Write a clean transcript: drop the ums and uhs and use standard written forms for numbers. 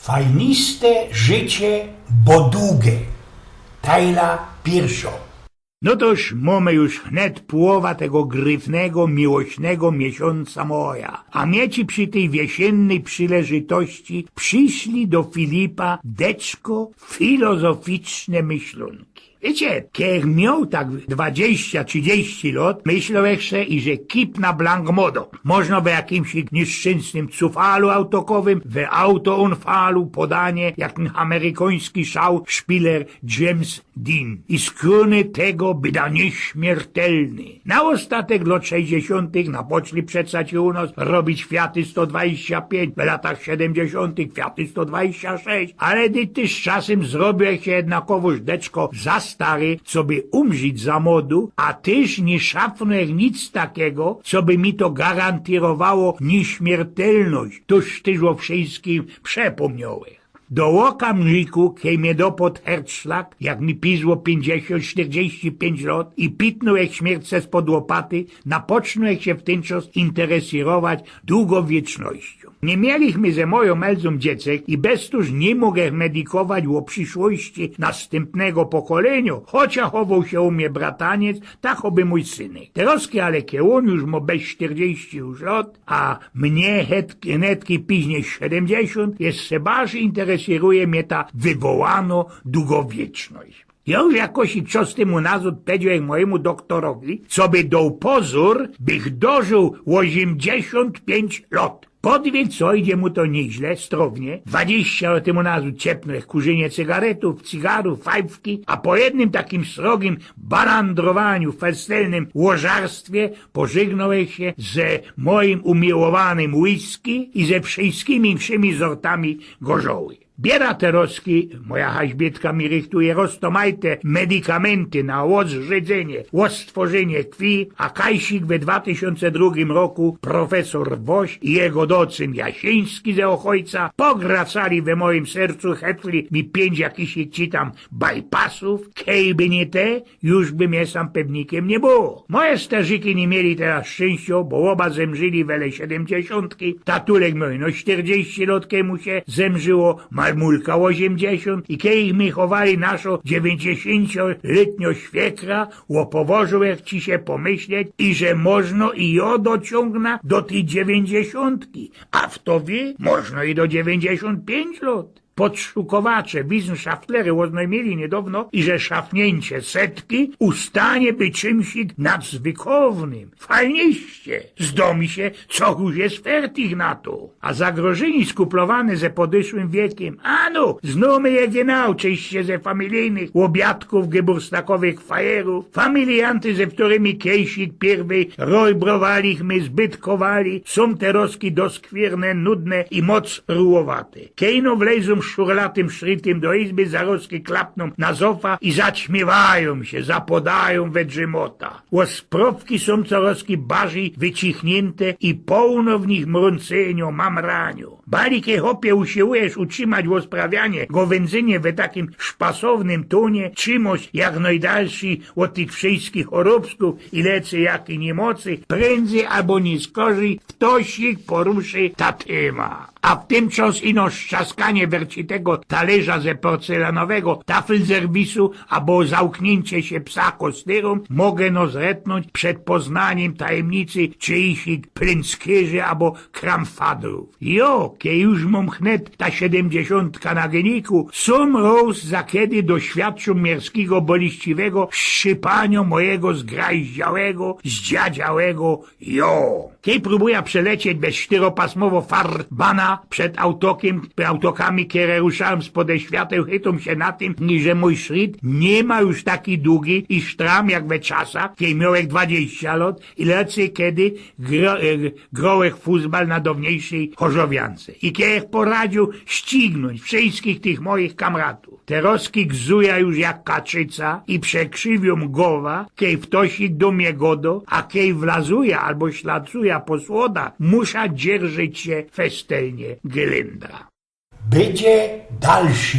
Fajniste życie, bo długie. Tajla Pirszo. No toż mamy już wnet połowa tego gryfnego, miłośnego miesiąca maja. A mieci przy tej wiesiennej przyleżytości przyszli do Filipa deczko filozoficzne myślunki. Wiecie, kiedy miał tak 20-30 lat, myślał jeszcze i że kip na blank modo. Można by jakimś nieszczęsnym cufalu autokowym, w autounfalu podanie, jak ten amerykański szauspieler James Dean. I skróny tego byda nieśmiertelny. Na ostatek lat 60. napoczli przecać u nas robić Fiaty 125, w latach 70. Fiaty 126, ale ty z czasem zrobił się jednakowoż deczko za stary, co by umrzeć za modu, a też nie szafnę nic takiego, co by mi to gwarantowało nieśmiertelność, toż też o wszystkim przepomniałem. Do łoka mżyku, kiedy mnie dopod herczlak, jak mi pisło 50-45 lat i pitnął jak śmierce spod łopaty, napoczną się w ten czas interesować długowiecznością. Nie mieliśmy ze moją Elzą dziecek i bez tuż nie mogę medikować o przyszłości następnego pokolenia, chociaż chował się u mnie brataniec, tak oby mój synek. Teroski ale on już ma bez 40 już lat, a mnie netki później 70, jest se bardziej interesuje mnie ta wywołano długowieczność. Ja już jakoś czas temu nazad powiedziałem mojemu doktorowi, co by dał pozór, bych dożył 85 lat. Podwie co, idzie mu to nieźle, strownie. 20 lat temu nazad ciepnął jak kurzenie cygaretów, cygarów, fajfki, a po jednym takim srogim barandrowaniu w festelnym łożarstwie pożegnałem się ze moim umiłowanym whisky i ze wszystkimi wszemi sortami gorzoły. Biera teroski, moja haźbietka mi rychtuje roztomajte medykamenty na odzrzedzenie, ostworzenie krwi, a kajsik we 2002 roku profesor Woś i jego docyn Jasiński ze Ochojca pogracali we moim sercu, hetli mi 5 jakichś ci tam bypassów, kejby nie te, już by mnie sam pewnikiem nie było. Moje starzyki nie mieli teraz szczęścia, bo oba zemrzyli wele 70, tatulek mój no 40 lat mu się zemrzyło, Mulka 80 i kiedy mi chowali naszą 90-letnią świekra, łopowożył jak ci się pomyśleć i że można i ją dociągna do tej 90, a w to wie, można i do 95 lat. Podszukowacze, wissenschaftlery oznajmili niedawno, i że szafnięcie setki ustanie być czymś nadzwykłownym. Fajnieście! Zdomi się, co już jest fertig na to. A zagrożeni skuplowane ze podeszłym wiekiem, ano, znamy je genau, czyście ze familijnych obiadków geburstakowych fajerów, familianty, ze którymi kiejsik pierwej rojbrowaliśmy, zbytkowali, są teroski doskwierne, nudne i moc rułowate. Kejno wlejzą szurlatym szrytem do izby, zaroski klapną na zofa i zaćmiewają się, zapodają we drzymota. Łosprowki są coroski bardziej wycichnięte i pełno w nich mrąceniu, mamraniu. Balikie hopie usiłujesz utrzymać łosprawianie, gowędzenie we takim szpasownym tonie, czymś jak najdalszy od tych wszystkich chorobsków i lecy jak i niemocy, prędzej albo nie skorzy, ktoś ich poruszy ta tema. A w tym czas ino szczaskanie wercitego talerza ze porcelanowego tafelserwisu albo zamknięcie się psa kostyrum mogę no zretnąć przed poznaniem tajemnicy czyichś plęckierzy albo kramfadrów. Jo, kie już mam chnet ta 70 na geniku, sam roz za kiedy doświadczył mierskiego boliściwego szczypania mojego zgrajdziałego, zdziadziałego jo. Kie próbuję przelecieć bez czteropasmowo farbana przed autokami, które ruszałem spod świateł, chytam się na tym, że mój szrit nie ma już taki długi i sztram jak we czasach, kiedy miałem 20 lat i lecę kiedy grołek fuzbal na dawniejszej Chorzowiance. I kiedy poradził ścignąć wszystkich tych moich kamratów. Teroski gzuja już jak kaczyca i przekrzywią głowa, kiedy wtosik do mnie godo, a kiedy wlazuje albo ślacuje po słodach, musza dzierżyć się festelnie Gelendra. Będzie dalszy.